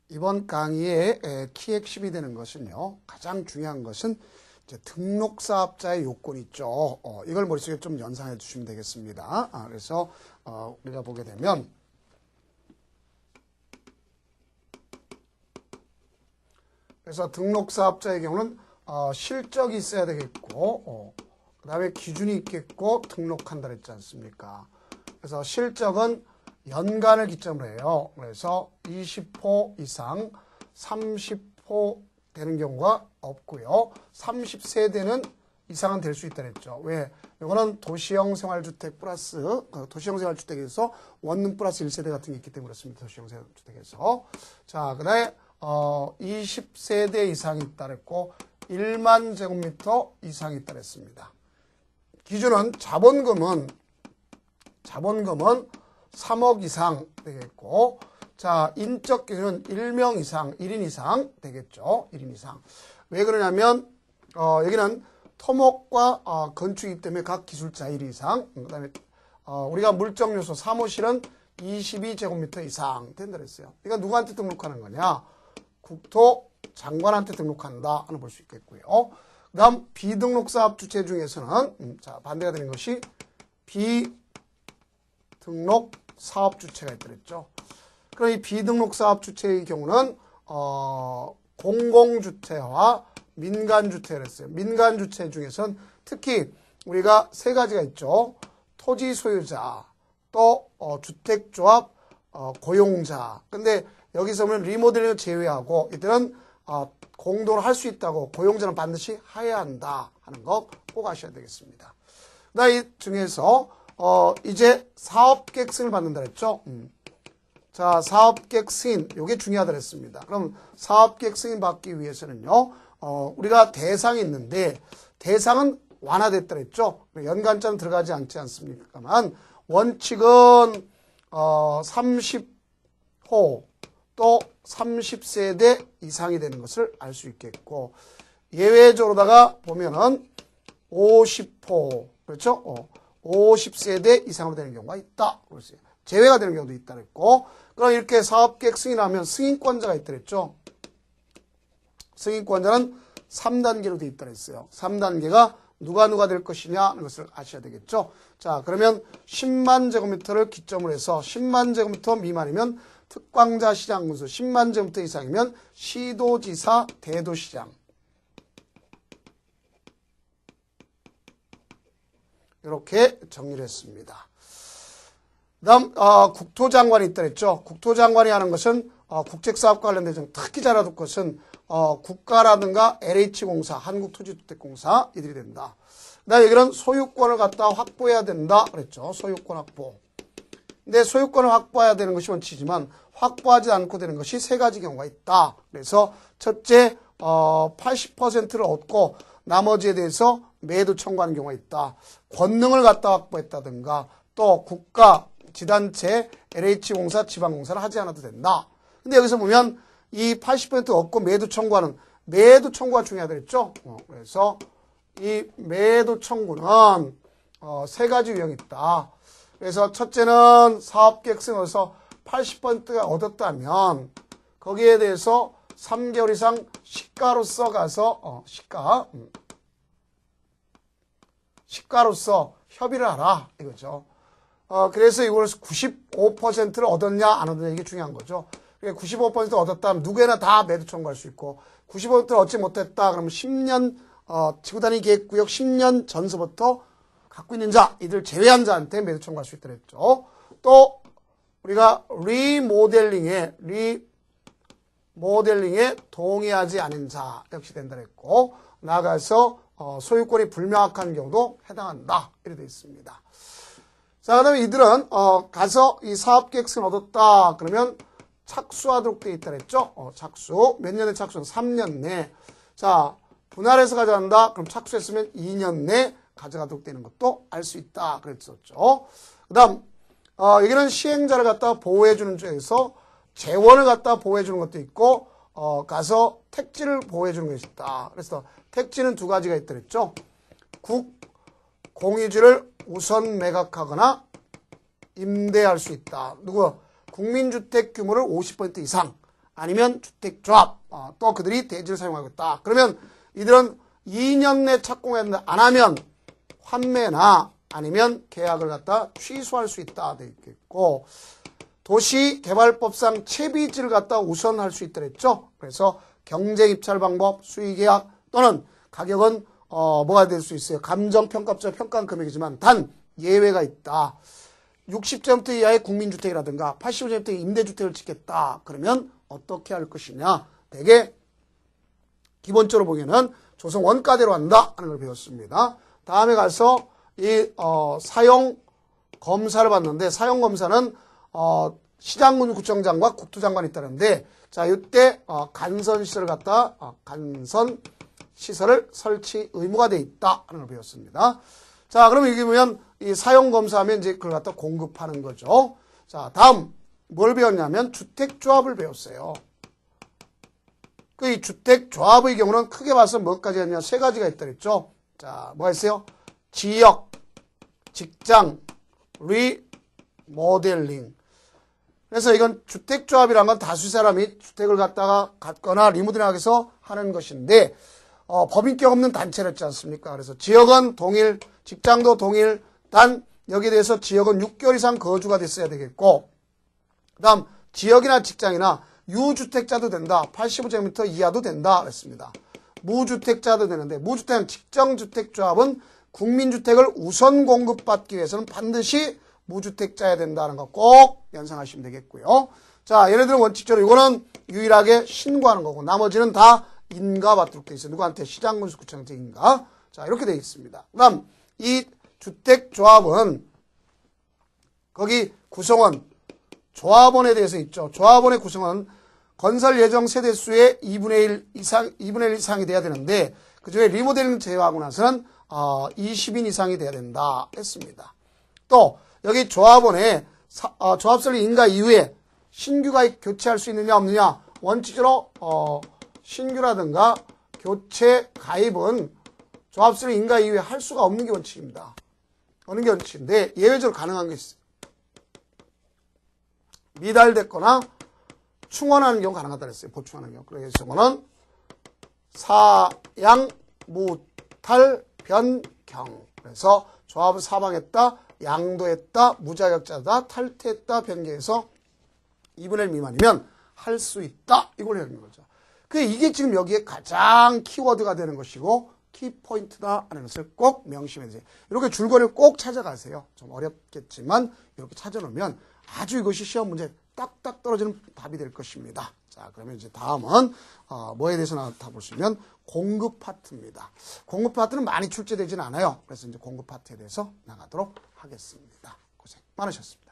이번 강의의 키 핵심이 되는 것은요, 가장 중요한 것은 이제 등록사업자의 요건이 있죠. 이걸 머릿속에 좀 연상해 주시면 되겠습니다. 그래서 우리가 보게 되면 그래서 등록사업자의 경우는 실적이 있어야 되겠고 그 다음에 기준이 있겠고 등록한다 그랬지 않습니까? 그래서 실적은 연간을 기점으로 해요. 그래서 20호 이상 30호 되는 경우가 없고요. 30세대는 이상은 될 수 있다 그랬죠. 왜? 이거는 도시형 생활주택 플러스 도시형 생활주택에서 원룸 플러스 1세대 같은 게 있기 때문에 그렇습니다. 도시형 생활주택에서. 자, 그다음에 20세대 이상이 있다 그랬고 1만 제곱미터 이상이 있다 그랬습니다. 기준은 자본금은 3억 이상 되겠고, 자, 인적 기준은 1명 이상, 1인 이상 되겠죠. 1인 이상. 왜 그러냐면, 여기는 토목과 건축이기 때문에 각 기술자 1인 이상. 그 다음에, 우리가 물적 요소, 사무실은 22제곱미터 이상 된다 그랬어요. 그러니까 누구한테 등록하는 거냐? 국토장관한테 등록한다. 하는 볼 수 있겠고요. 그 다음, 비등록사업 주체 중에서는, 자, 반대가 되는 것이 비등록 사업 주체가 있더랬죠. 그럼 이 비등록 사업 주체의 경우는 공공주체와 민간주체를 했어요. 민간주체 중에서는 특히 우리가 세 가지가 있죠. 토지 소유자, 또 주택조합 고용자. 근데 여기서 보면 리모델링을 제외하고 이들은 공동으로 할 수 있다고 고용자는 반드시 해야 한다 하는 거 꼭 아셔야 되겠습니다. 그다음 이 중에서 이제 사업계획 승인을 받는다 그랬죠. 자, 사업계획 승인, 요게 중요하다 그랬습니다. 그럼 사업계획 승인 받기 위해서는요, 우리가 대상이 있는데, 대상은 완화됐다 그랬죠. 연간자는 들어가지 않지 않습니까만, 원칙은, 30호, 또 30세대 이상이 되는 것을 알 수 있겠고, 예외적으로다가 보면은 50호, 그렇죠? 50세대 이상으로 되는 경우가 있다. 그랬어요. 제외가 되는 경우도 있다 그랬고, 그럼 이렇게 사업계획 승인하면 승인권자가 있다 그랬죠. 승인권자는 3단계로 되어 있다 그랬어요. 3단계가 누가 될 것이냐 하는 것을 아셔야 되겠죠. 자, 그러면 10만 제곱미터를 기점으로 해서 10만 제곱미터 미만이면 특광자 시장 군수, 10만 제곱미터 이상이면 시도지사 대도시장. 이렇게 정리를 했습니다. 그 다음 국토장관이 있다 그랬죠. 국토장관이 하는 것은 국책사업과 관련된 특히 잘 알아둘 것은 국가라든가 LH공사, 한국토지주택공사 이들이 된다. 그 다음에 여기는 소유권을 갖다 확보해야 된다 그랬죠. 소유권 확보. 근데 소유권을 확보해야 되는 것이 원칙이지만 확보하지 않고 되는 것이 세 가지 경우가 있다. 그래서 첫째 80%를 얻고 나머지에 대해서 매도 청구하는 경우가 있다. 권능을 갖다 확보했다든가 또 국가, 지단체, LH공사, 지방공사를 하지 않아도 된다. 근데 여기서 보면 이 80% 얻고 매도 청구하는 매도 청구가 중요하다 그랬죠. 그래서 이 매도 청구는 세 가지 유형이 있다. 그래서 첫째는 사업계획 승인에서 80%가 얻었다면 거기에 대해서 3개월 이상 시가로서 가서 시가로서 협의를 하라 이거죠. 그래서 이걸 95%를 얻었냐 안 얻었냐 이게 중요한 거죠. 95% 얻었다면 누구나 다 매도 청구할 수 있고 95%를 얻지 못했다 그러면 10년 지구단위 계획구역 10년 전서부터 갖고 있는 자 이들 제외한 자한테 매도 청구할 수 있다 그랬죠. 또 우리가 리모델링에 동의하지 않은 자 역시 된다 그랬고 나아가서 소유권이 불명확한 경우도 해당한다 이렇게 되어 있습니다. 자, 그다음에 이들은 가서 이 사업계획 승인 얻었다 그러면 착수하도록 되어 있다 그랬죠. 착수 몇 년에 착수는 3년 내. 자, 분할해서 가져간다 그럼 착수했으면 2년 내 가져가도록 되는 것도 알 수 있다 그랬었죠. 그다음 여기는 시행자를 갖다 보호해 주는 쪽에서 재원을 갖다 보호해 주는 것도 있고 가서 택지를 보호해 주는 것이 있다. 그래서 택지는 두 가지가 있다 그랬죠. 공유지를 우선 매각하거나 임대할 수 있다. 누구? 국민주택 규모를 50% 이상 아니면 주택조합, 또 그들이 대지를 사용하고 있다. 그러면 이들은 2년 내 착공을 안 하면 환매나 아니면 계약을 갖다 취소할 수 있다 되어 있겠고, 도시개발법상 채비지를 갖다 우선할 수 있다 그랬죠. 그래서 경쟁 입찰 방법, 수의계약 또는 가격은 뭐가 될 수 있어요. 감정평가업자 평가한 금액이지만 단 예외가 있다. 60제곱미터 이하의 국민주택이라든가 85제곱미터 임대주택을 짓겠다. 그러면 어떻게 할 것이냐. 되게 기본적으로 보기에는 조성 원가대로 한다 하는 걸 배웠습니다. 다음에 가서 이 사용 검사를 봤는데, 사용 검사는 시장군구청장과 국토장관이 있다는데, 자, 이때 간선시설을 갖다 간선시설을 설치 의무가 돼 있다 하는 걸 배웠습니다. 자, 그러면 이게 보면 이 사용 검사하면 이제 그걸 갖다 공급하는 거죠. 자, 다음 뭘 배웠냐면 주택조합을 배웠어요. 그 이 주택조합의 경우는 크게 봐서 뭐까지 했냐, 세 가지가 있다 그랬죠. 자, 뭐가 있어요? 지역, 직장, 리모델링. 그래서 이건 주택조합이란 건 다수 사람이 주택을 갖다가 갖거나 리모델링하기 위해서 하는 것인데, 법인격 없는 단체를 했지 않습니까? 그래서 지역은 동일, 직장도 동일, 단 여기에 대해서 지역은 6개월 이상 거주가 됐어야 되겠고, 그 다음 지역이나 직장이나 유주택자도 된다. 85제곱미터 이하도 된다 그랬습니다. 무주택자도 되는데, 무주택은 직정주택조합은 국민주택을 우선 공급받기 위해서는 반드시 무주택자여야 된다는 거 꼭 연상하시면 되겠고요. 자, 얘네들은 원칙적으로 이거는 유일하게 신고하는 거고, 나머지는 다 인가 받도록 되어 있어요. 누구한테? 시장군수구청한테 인가. 자, 이렇게 되어 있습니다. 그 다음 이 주택조합은 거기 구성원, 조합원에 대해서 있죠. 조합원의 구성원 건설 예정 세대수의 2분의 1 이상이 돼야 되는데, 그 중에 리모델링 제외하고 나서는 20인 이상이 돼야 된다 했습니다. 또 여기 조합원에 조합설립 인가 이후에 신규가 교체할 수 있느냐 없느냐, 원칙적으로 신규라든가 교체 가입은 조합설립 인가 이후에 할 수가 없는 게 원칙입니다. 어느 게 원칙인데, 예외적으로 가능한 게 있어요. 미달됐거나 충원하는 경우 가능하다 그랬어요. 보충하는 경우. 그래서 이거는 사양 무탈 변경. 그래서 조합을 사망했다, 양도했다, 무자격자다, 탈퇴했다, 변경해서 2분의 1 미만이면 할 수 있다. 이걸 해야 되는 거죠. 이게 지금 여기에 가장 키워드가 되는 것이고 키포인트다 하는 것을 꼭 명심해 주세요. 이렇게 줄거리를 꼭 찾아가세요. 좀 어렵겠지만 이렇게 찾아놓으면 아주 이것이 시험 문제 딱딱 떨어지는 답이 될 것입니다. 자, 그러면 이제 다음은 뭐에 대해서 나타 보시면 공급 파트입니다. 공급 파트는 많이 출제되지는 않아요. 그래서 이제 공급 파트에 대해서 나가도록 하겠습니다. 고생 많으셨습니다.